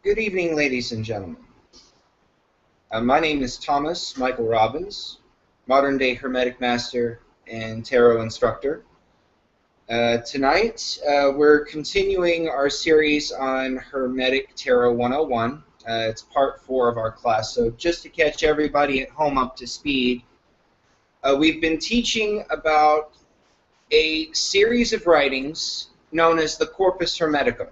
Good evening, ladies and gentlemen. My name is Thomas Michael Robbins, modern-day Hermetic Master and Tarot Instructor. Tonight, we're continuing our series on Hermetic Tarot 101. It's part 4 of our class, so just to catch everybody at home up to speed, we've been teaching about a series of writings known as the Corpus Hermeticum,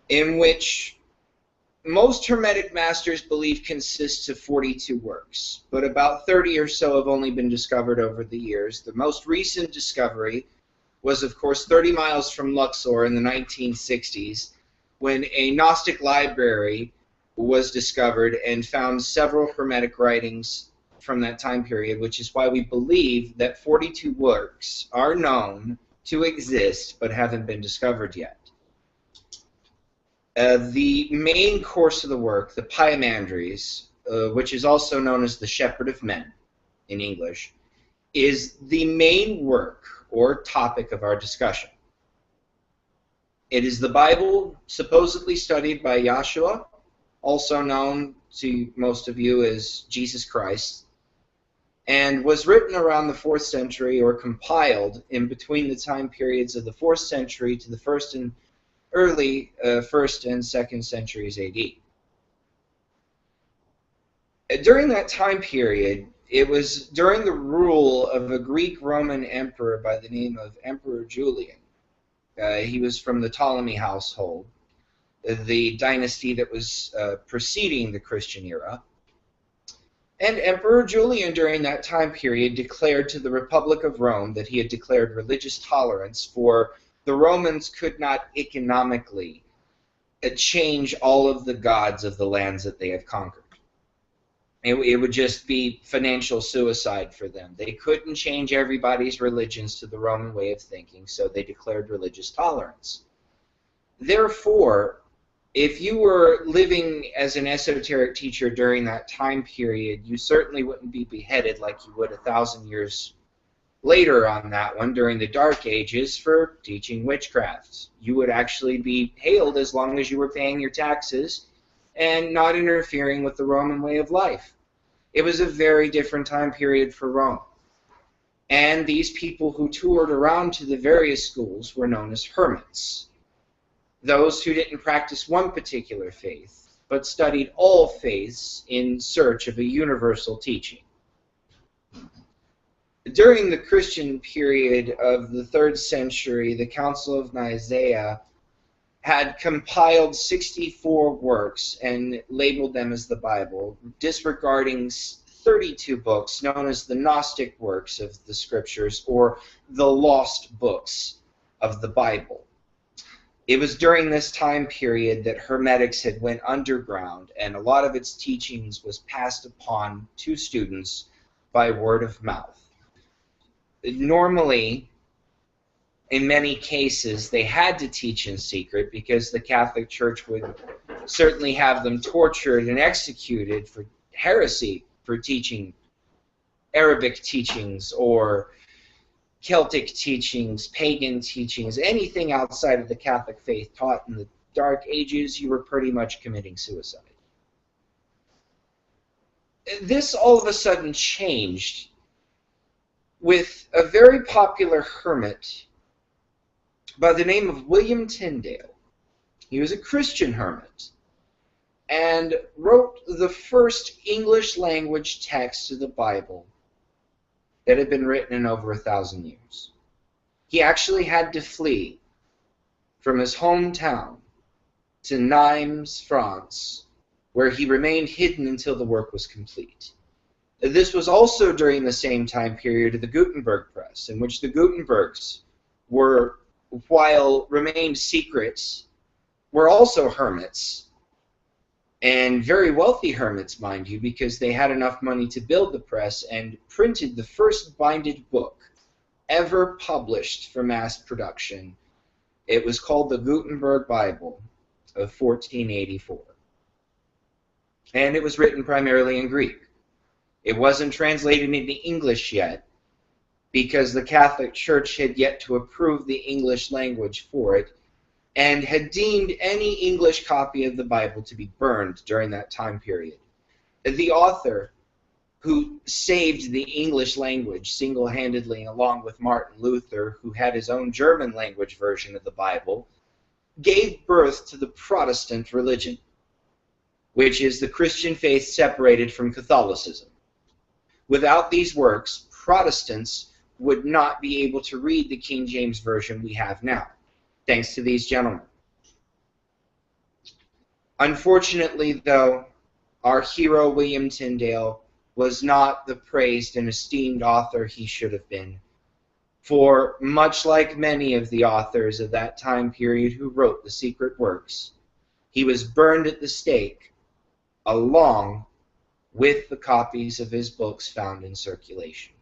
in which most Hermetic masters believe consists of 42 works, but about 30 or so have only been discovered over the years. The most recent discovery was, of course, 30 miles from Luxor in the 1960s, when a Gnostic library was discovered and found several Hermetic writings from that time period, which is why we believe that 42 works are known to exist but haven't been discovered yet. The main course of the work, the Pyamandries, which is also known as the Shepherd of Men in English, is the main work or topic of our discussion. It is the Bible supposedly studied by Yahshua, also known to most of you as Jesus Christ, and was written around the 4th century or compiled in between the time periods of the 4th century to the early 1st and 2nd centuries AD. During that time period, it was during the rule of a Greek-Roman emperor by the name of Emperor Julian. He was from the Ptolemy household, the dynasty that was preceding the Christian era. And Emperor Julian, during that time period, declared to the Republic of Rome that he had declared religious tolerance, for the Romans could not economically change all of the gods of the lands that they had conquered. It would just be financial suicide for them. They couldn't change everybody's religions to the Roman way of thinking, so they declared religious tolerance. Therefore, if you were living as an esoteric teacher during that time period, you certainly wouldn't be beheaded like you would 1,000 years later on that one during the Dark Ages for teaching witchcraft. You would actually be hailed as long as you were paying your taxes and not interfering with the Roman way of life. It was a very different time period for Rome. And these people who toured around to the various schools were known as hermits. Those who didn't practice one particular faith, but studied all faiths in search of a universal teaching. During the Christian period of the 3rd century, the Council of Nicaea had compiled 64 works and labeled them as the Bible, disregarding 32 books known as the Gnostic works of the Scriptures, or the lost books of the Bible. It was during this time period that Hermetics had went underground, and a lot of its teachings was passed upon to students by word of mouth. Normally, in many cases, they had to teach in secret because the Catholic Church would certainly have them tortured and executed for heresy, for teaching Arabic teachings or Celtic teachings, pagan teachings, anything outside of the Catholic faith taught in the Dark Ages. You were pretty much committing suicide. This all of a sudden changed with a very popular hermit by the name of William Tyndale. He was a Christian hermit and wrote the first English language text of the Bible that had been written in over 1,000 years. He actually had to flee from his hometown to Nimes, France, where he remained hidden until the work was complete. This was also during the same time period of the Gutenberg press, in which the Gutenbergs were, while remained secrets, were also hermits, and very wealthy hermits, mind you, because they had enough money to build the press and printed the first binded book ever published for mass production. It was called the Gutenberg Bible of 1484. And it was written primarily in Greek. It wasn't translated into English yet, because the Catholic Church had yet to approve the English language for it. and had deemed any English copy of the Bible to be burned during that time period. The author, who saved the English language single-handedly along with Martin Luther, who had his own German language version of the Bible, gave birth to the Protestant religion, which is the Christian faith separated from Catholicism. Without these works, Protestants would not be able to read the King James Version we have now, thanks to these gentlemen. Unfortunately, though, our hero William Tyndale was not the praised and esteemed author he should have been, for much like many of the authors of that time period who wrote the secret works, he was burned at the stake along with the copies of his books found in circulation.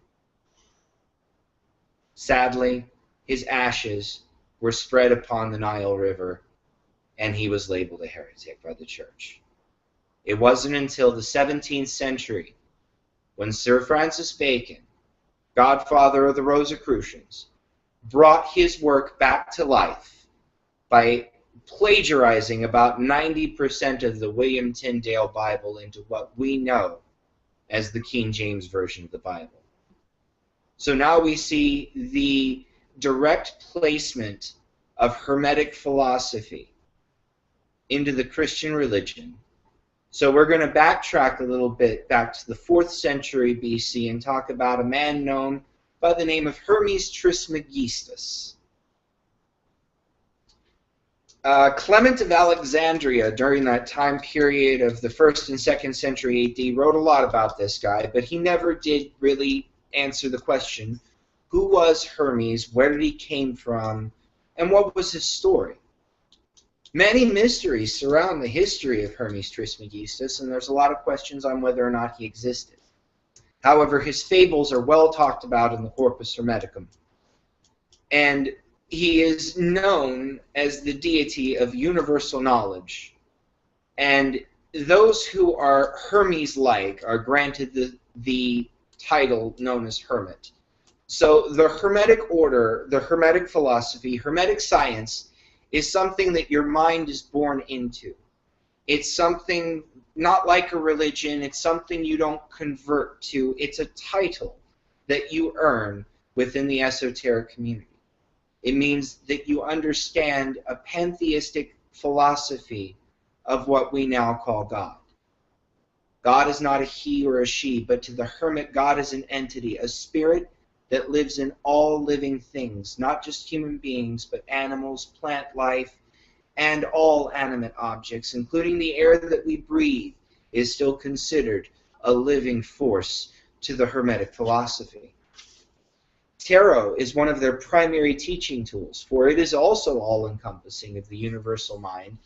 Sadly, his ashes were spread upon the Nile River, and he was labeled a heretic by the church. It wasn't until the 17th century when Sir Francis Bacon, godfather of the Rosicrucians, brought his work back to life by plagiarizing about 90% of the William Tyndale Bible into what we know as the King James Version of the Bible. So now we see the direct placement of Hermetic philosophy into the Christian religion. So we're going to backtrack a little bit back to the 4th century BC and talk about a man known by the name of Hermes Trismegistus. Clement of Alexandria, during that time period of the 1st and 2nd century AD, wrote a lot about this guy, but he never did really answer the question, who was Hermes, where did he came from, and what was his story? Many mysteries surround the history of Hermes Trismegistus, and there's a lot of questions on whether or not he existed. However, his fables are well talked about in the Corpus Hermeticum, and he is known as the deity of universal knowledge, and those who are Hermes-like are granted the title known as hermit. So the Hermetic order, the Hermetic philosophy, Hermetic science is something that your mind is born into. It's something not like a religion, it's something you don't convert to. It's a title that you earn within the esoteric community. It means that you understand a pantheistic philosophy of what we now call God. God is not a he or a she, but to the hermit, God is an entity, a spirit that lives in all living things, not just human beings, but animals, plant life, and all animate objects, including the air that we breathe, is still considered a living force to the Hermetic philosophy. Tarot is one of their primary teaching tools, for it is also all-encompassing of the universal mind,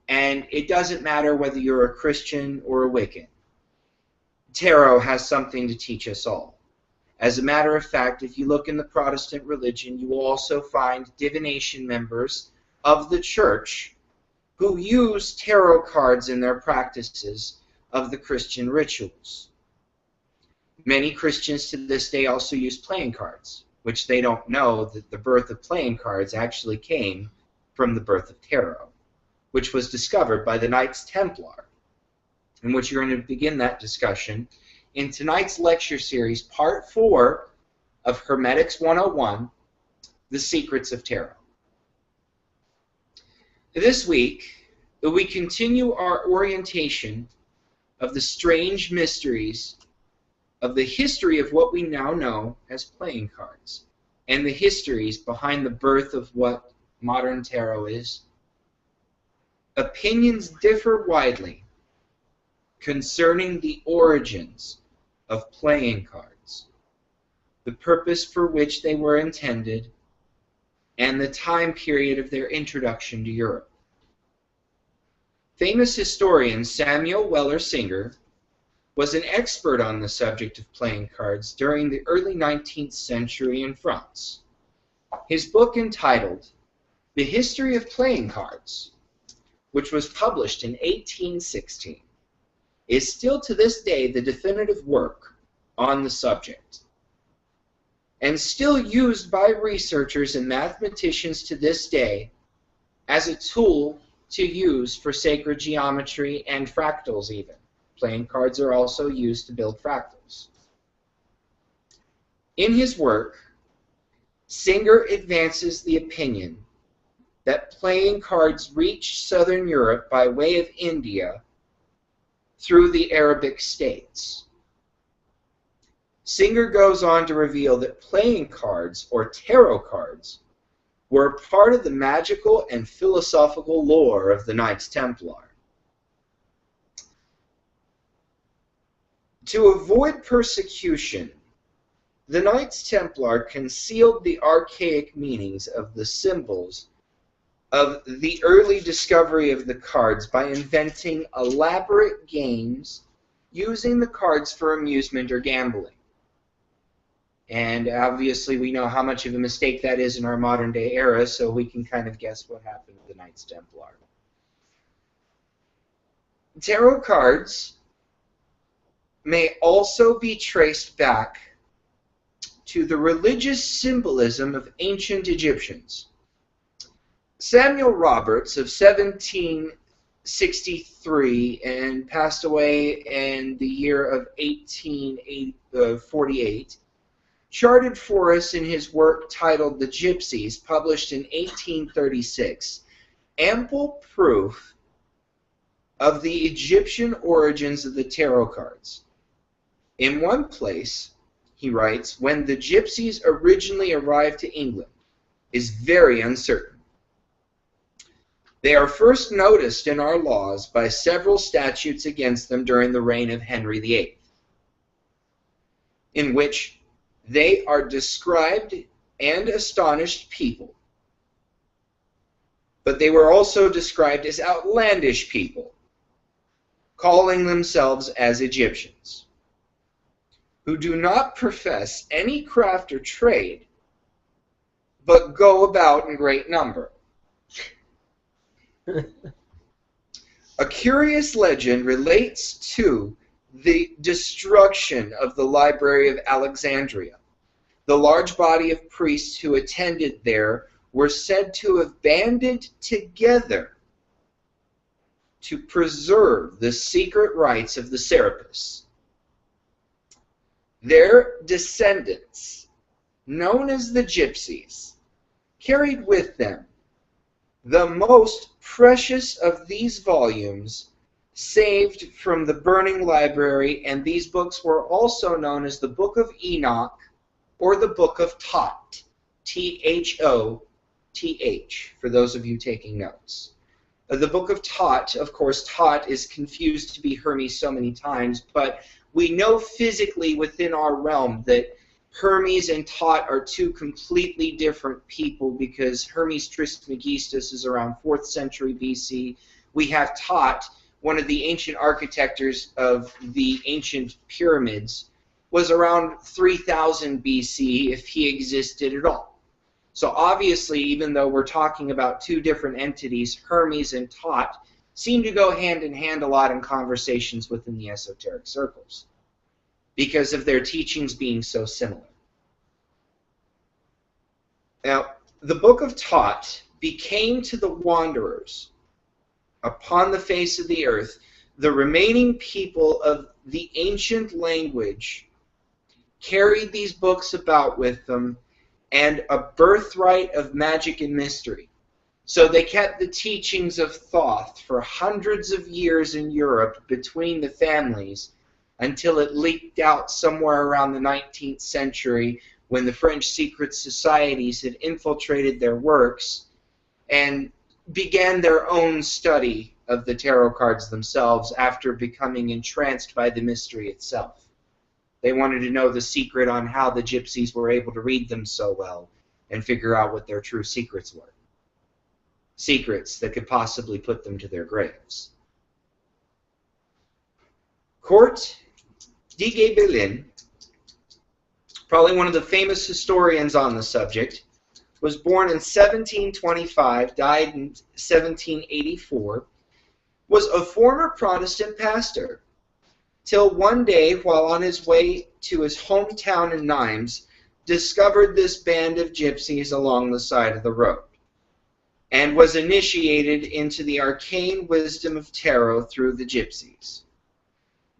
and it doesn't matter whether you're a Christian or a Wiccan. Tarot has something to teach us all. As a matter of fact, if you look in the Protestant religion, you will also find divination members of the church who use tarot cards in their practices of the Christian rituals. Many Christians to this day also use playing cards, which they don't know that the birth of playing cards actually came from the birth of tarot, which was discovered by the Knights Templar, in which you're going to begin that discussion in tonight's lecture series, Part 4 of Hermetics 101, The Secrets of Tarot. This week, we continue our orientation of the strange mysteries of the history of what we now know as playing cards, and the histories behind the birth of what modern tarot is. Opinions differ widely concerning the origins of playing cards, the purpose for which they were intended, and the time period of their introduction to Europe. Famous historian Samuel Weller Singer was an expert on the subject of playing cards during the early 19th century in France. His book entitled The History of Playing Cards, which was published in 1816, is still to this day the definitive work on the subject, and still used by researchers and mathematicians to this day as a tool to use for sacred geometry and fractals even. Playing cards are also used to build fractals. In his work, Singer advances the opinion that playing cards reached southern Europe by way of India through the Arabic states. Singer goes on to reveal that playing cards, or tarot cards, were part of the magical and philosophical lore of the Knights Templar. To avoid persecution, the Knights Templar concealed the archaic meanings of the symbols of the early discovery of the cards by inventing elaborate games using the cards for amusement or gambling. And obviously we know how much of a mistake that is in our modern day era, so we can kind of guess what happened to the Knights Templar. Tarot cards may also be traced back to the religious symbolism of ancient Egyptians. Samuel Roberts of 1763 and passed away in the year of 1848, charted for us in his work titled The Gypsies, published in 1836, ample proof of the Egyptian origins of the tarot cards. In one place, he writes, when the gypsies originally arrived to England is very uncertain. They are first noticed in our laws by several statutes against them during the reign of Henry VIII, in which they are described and astonished people, but they were also described as outlandish people, calling themselves as Egyptians, who do not profess any craft or trade, but go about in great number. A curious legend relates to the destruction of the Library of Alexandria. The large body of priests who attended there were said to have banded together to preserve the secret rites of the Serapists. Their descendants, known as the Gypsies, carried with them the most precious of these volumes saved from the burning library, and these books were also known as the Book of Enoch or the Book of Thoth, T-H-O-T-H, for those of you taking notes. The Book of Thoth, of course, Thoth is confused to be Hermes so many times, but we know physically within our realm that Hermes and Thoth are two completely different people, because Hermes Trismegistus is around 4th century BC. We have Thoth, one of the ancient architects of the ancient pyramids, was around 3000 BC if he existed at all. So obviously, even though we're talking about two different entities, Hermes and Thoth seem to go hand in hand a lot in conversations within the esoteric circles, because of their teachings being so similar. Now, the Book of Thoth became to the wanderers upon the face of the earth the remaining people of the ancient language carried these books about with them, and a birthright of magic and mystery. So they kept the teachings of Thoth for hundreds of years in Europe between the families, until it leaked out somewhere around the 19th century, when the French secret societies had infiltrated their works and began their own study of the tarot cards themselves after becoming entranced by the mystery itself. They wanted to know the secret on how the gypsies were able to read them so well and figure out what their true secrets were. Secrets that could possibly put them to their graves. Kurt de Gebelin, probably one of the famous historians on the subject, was born in 1725, died in 1784, was a former Protestant pastor, till one day, while on his way to his hometown in Nimes, discovered this band of gypsies along the side of the road. and was initiated into the arcane wisdom of tarot through the gypsies.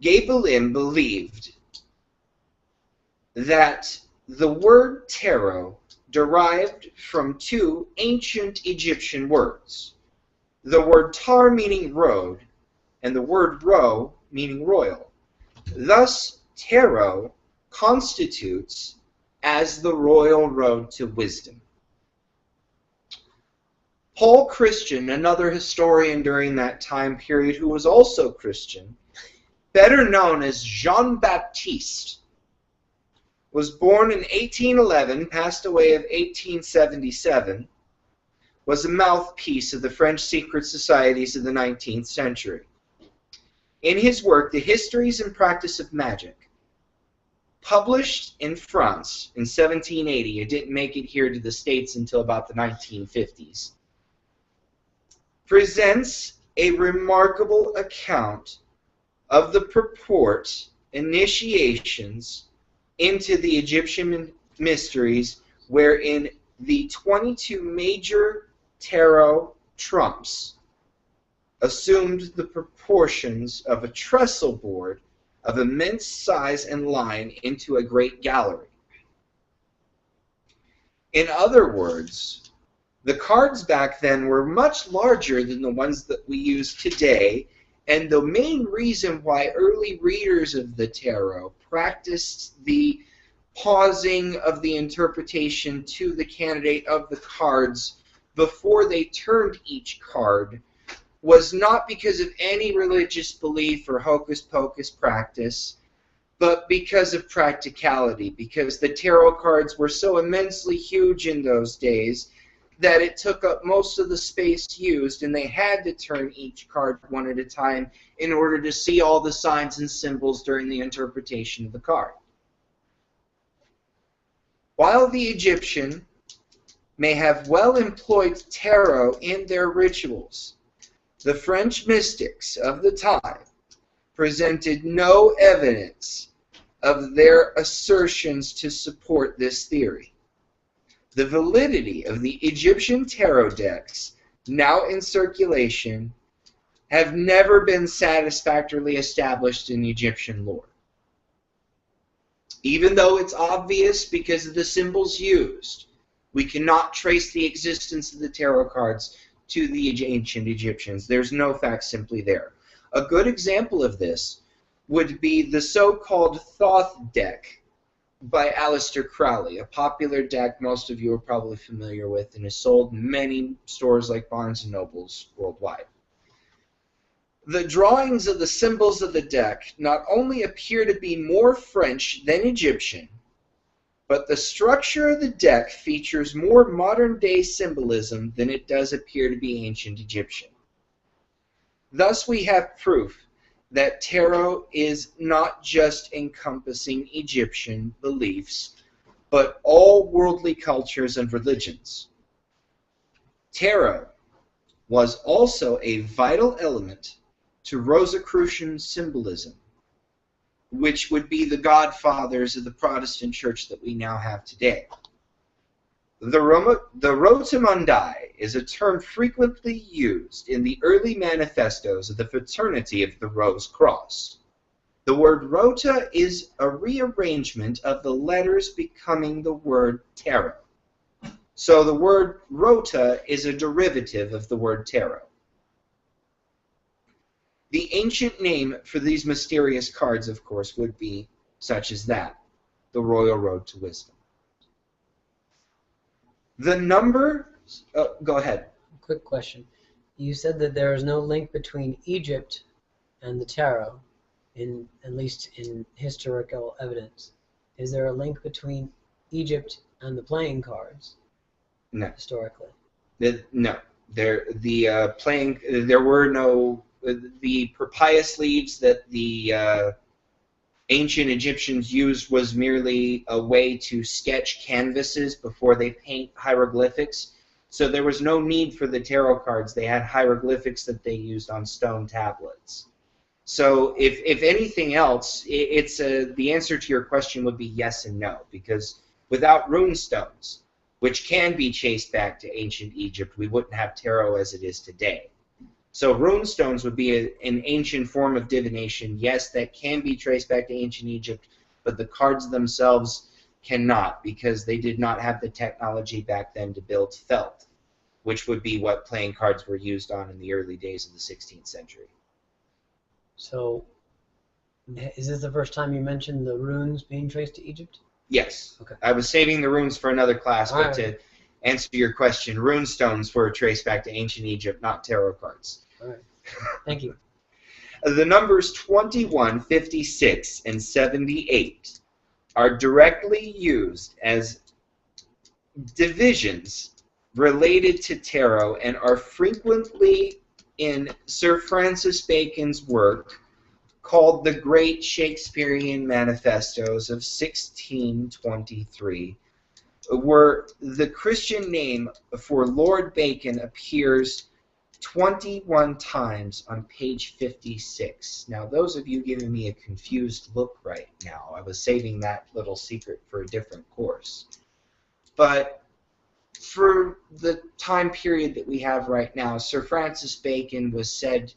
Gabelin believed that the word tarot derived from two ancient Egyptian words, the word tar meaning road, and the word ro meaning royal. Thus, tarot constitutes as the royal road to wisdom. Paul Christian, another historian during that time period who was also Christian, better known as Jean-Baptiste, was born in 1811, passed away of 1877, was a mouthpiece of the French secret societies of the 19th century. In his work, The Histories and Practice of Magic, published in France in 1780, it didn't make it here to the States until about the 1950s, presents a remarkable account of the purport, initiations into the Egyptian mysteries, wherein the 22 major tarot trumps assumed the proportions of a trestle board of immense size and line into a great gallery. In other words, the cards back then were much larger than the ones that we use today, and the main reason why early readers of the tarot practiced the pausing of the interpretation to the candidate of the cards before they turned each card was not because of any religious belief or hocus-pocus practice, but because of practicality, because the tarot cards were so immensely huge in those days that it took up most of the space used, and they had to turn each card one at a time in order to see all the signs and symbols during the interpretation of the card. While the Egyptian may have well employed tarot in their rituals, the French mystics of the time presented no evidence of their assertions to support this theory. The validity of the Egyptian tarot decks now in circulation have never been satisfactorily established in Egyptian lore. Even though it's obvious because of the symbols used, we cannot trace the existence of the tarot cards to the ancient Egyptians. There's no facsimile there. A good example of this would be the so-called Thoth deck by Aleister Crowley, a popular deck most of you are probably familiar with and is sold in many stores like Barnes & Nobles worldwide. The drawings of the symbols of the deck not only appear to be more French than Egyptian, but the structure of the deck features more modern-day symbolism than it does appear to be ancient Egyptian. Thus we have proof that tarot is not just encompassing Egyptian beliefs, but all worldly cultures and religions. Tarot was also a vital element to Rosicrucian symbolism, which would be the godfathers of the Protestant church that we now have today. The Rotemundi is a term frequently used in the early manifestos of the Fraternity of the Rose Cross. The word rota is a rearrangement of the letters becoming the word tarot. So the word rota is a derivative of the word tarot. The ancient name for these mysterious cards, of course, would be such as that, the Royal Road to Wisdom. The number... go ahead. Quick question. You said that there is no link between Egypt and the tarot, at least in historical evidence. Is there a link between Egypt and the playing cards? No. Historically? No. There were no... The papyrus leaves that the ancient Egyptians used was merely a way to sketch canvases before they paint hieroglyphics. So there was no need for the tarot cards. They had hieroglyphics that they used on stone tablets. So if anything else, the answer to your question would be yes and no, because without rune stones, which can be traced back to ancient Egypt, we wouldn't have tarot as it is today. So runestones would be an ancient form of divination. Yes, that can be traced back to ancient Egypt, but the cards themselves cannot, because they did not have the technology back then to build felt, which would be what playing cards were used on in the early days of the 16th century. So, is this the first time you mentioned the runes being traced to Egypt? Yes. Okay. I was saving the runes for another class, All but right. to answer your question, runestones were traced back to ancient Egypt, not tarot cards. All right. Thank you. The numbers 21, 56, and 78 are directly used as divisions related to tarot and are frequently in Sir Francis Bacon's work called the Great Shakespearean Manifestos of 1623, where the Christian name for Lord Bacon appears 21 times on page 56. Now, those of you giving me a confused look right now, I was saving that little secret for a different course. But for the time period that we have right now, Sir Francis Bacon was said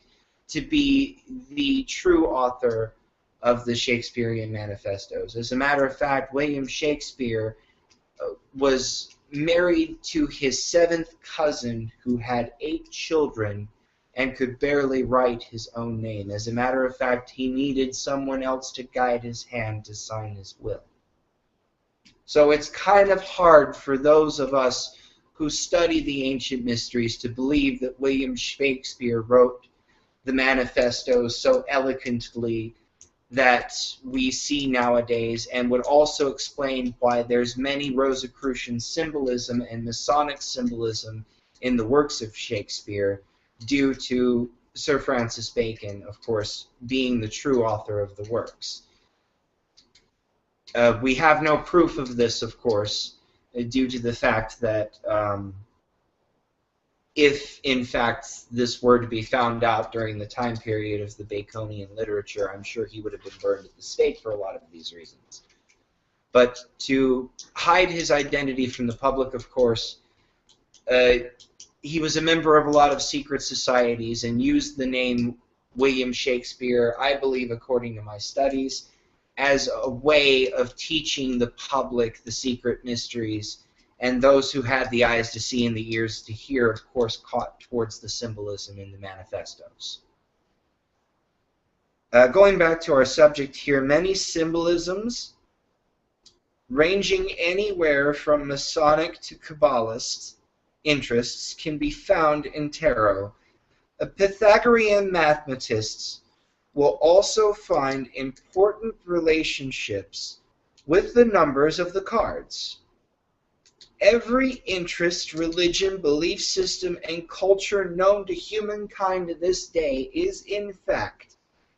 to be the true author of the Shakespearean Manifestos. As a matter of fact, William Shakespeare was married to his 7th cousin who had 8 children and could barely write his own name. As a matter of fact, he needed someone else to guide his hand to sign his will. So it's kind of hard for those of us who study the ancient mysteries to believe that William Shakespeare wrote the manifestos so eloquently that we see nowadays, and would also explain why there's many Rosicrucian symbolism and Masonic symbolism in the works of Shakespeare, due to Sir Francis Bacon, of course, being the true author of the works. We have no proof of this, of course, due to the fact that if, in fact, this were to be found out during the time period of the Baconian literature, I'm sure he would have been burned at the stake for a lot of these reasons. But to hide his identity from the public, of course, he was a member of a lot of secret societies and used the name William Shakespeare, I believe, according to my studies, as a way of teaching the public the secret mysteries. And those who had the eyes to see and the ears to hear, of course, caught towards the symbolism in the manifestos. Going back to our subject here, many symbolisms, ranging anywhere from Masonic to Kabbalist interests, can be found in tarot. Pythagorean mathematists will also find important relationships with the numbers of the cards. Every interest, religion, belief system, and culture known to humankind to this day is, in fact,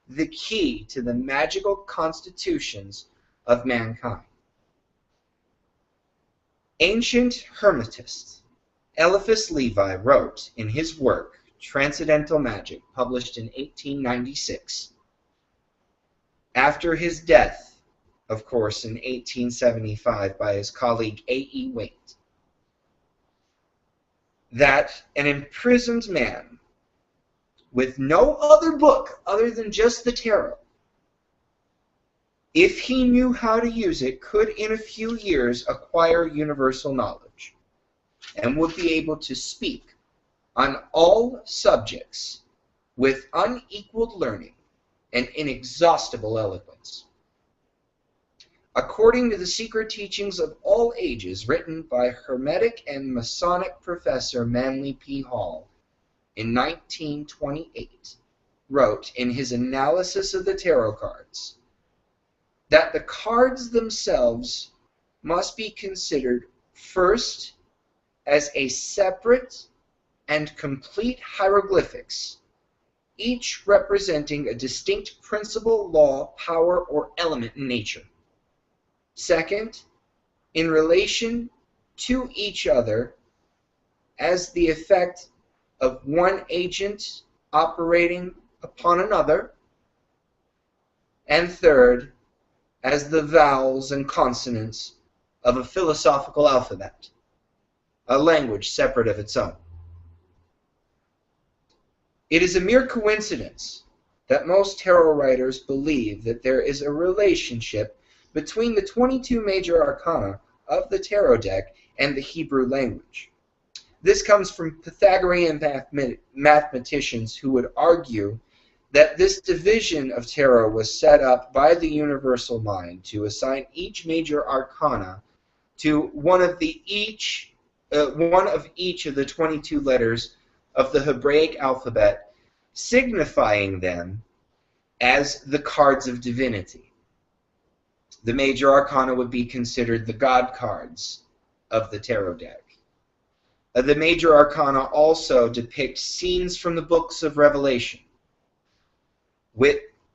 the key to the magical constitutions of mankind. Ancient Hermetists Eliphas Levi wrote in his work, Transcendental Magic, published in 1896, after his death, of course, in 1875 by his colleague A.E. Waite, that an imprisoned man with no other book other than just the tarot, if he knew how to use it, could in a few years acquire universal knowledge and would be able to speak on all subjects with unequaled learning and inexhaustible eloquence. According to the Secret Teachings of All Ages, written by Hermetic and Masonic professor Manly P. Hall in 1928, wrote in his analysis of the tarot cards that the cards themselves must be considered first as a separate and complete hieroglyphics, each representing a distinct principle, law, power, or element in nature. Second, in relation to each other as the effect of one agent operating upon another. And third, as the vowels and consonants of a philosophical alphabet. a language separate of its own. It is a mere coincidence that most tarot writers believe that there is a relationship between the 22 major arcana of the tarot deck and the Hebrew language. This comes from Pythagorean mathematicians who would argue that this division of tarot was set up by the universal mind to assign each major arcana to one of each of the 22 letters of the Hebraic alphabet, signifying them as the cards of divinity. The major arcana would be considered the God cards of the tarot deck. The major arcana also depict scenes from the books of Revelation,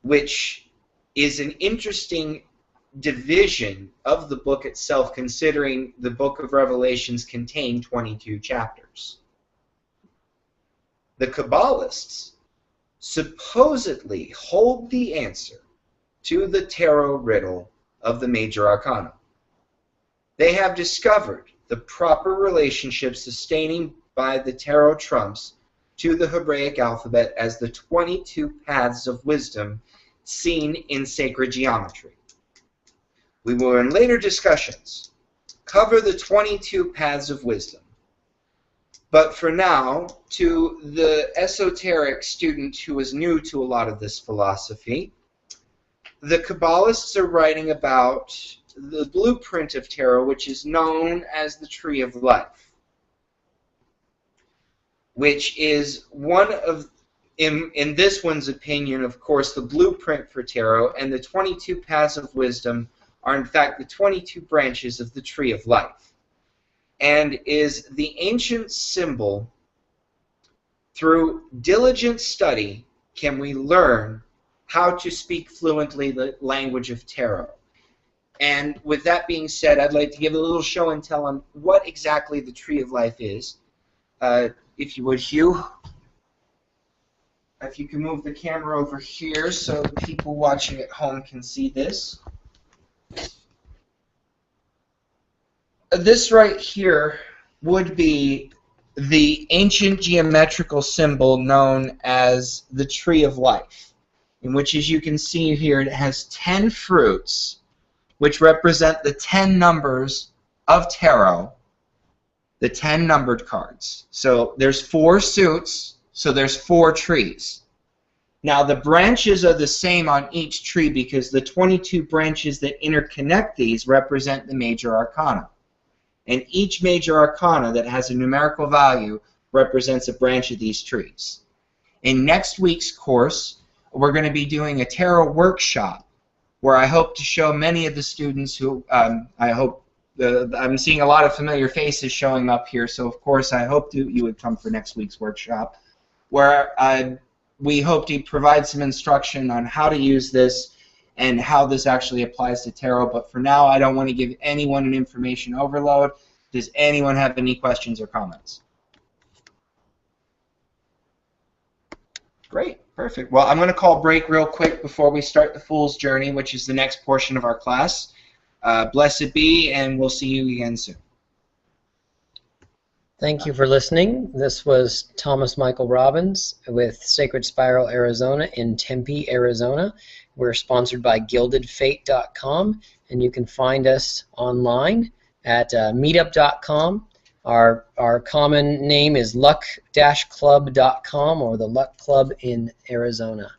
which is an interesting division of the book itself, considering the book of Revelations contained 22 chapters. The Kabbalists supposedly hold the answer to the tarot riddle of the major arcana. They have discovered the proper relationship sustaining by the tarot trumps to the Hebraic alphabet as the 22 paths of wisdom seen in sacred geometry. We will, in later discussions, cover the 22 paths of wisdom. But for now, to the esoteric student who is new to a lot of this philosophy, the Kabbalists are writing about the blueprint of tarot, which is known as the Tree of Life, which is one of, in this one's opinion, of course, the blueprint for tarot, and the 22 paths of wisdom are in fact the 22 branches of the Tree of Life, and is the ancient symbol. Through diligent study can we learn how to speak fluently the language of tarot. And with that being said, I'd like to give a little show and tell on what exactly the Tree of Life is. If you would, Hugh, if you can move the camera over here so the people watching at home can see this. This right here would be the ancient geometrical symbol known as the Tree of Life, in which, as you can see here, it has 10 fruits, which represent the 10 numbers of tarot, the 10 numbered cards. So there's 4 suits, so there's 4 trees. Now the branches are the same on each tree because the 22 branches that interconnect these represent the major arcana. And each major arcana that has a numerical value represents a branch of these trees. In next week's course, we're going to be doing a tarot workshop where I hope to show many of the students who, I'm seeing a lot of familiar faces showing up here, so of course I hope you would come for next week's workshop, where we hope to provide some instruction on how to use this and how this actually applies to tarot. But for now, I don't want to give anyone an information overload. Does anyone have any questions or comments? Great, perfect. Well, I'm going to call break real quick before we start the Fool's Journey, which is the next portion of our class. Blessed be, and we'll see you again soon. Thank you for listening. This was Thomas Michael Robbins with Sacred Spiral, Arizona in Tempe, Arizona. We're sponsored by GildedFate.com, and you can find us online at meetup.com. Our common name is luck-club.com, or the Luck Club in Arizona.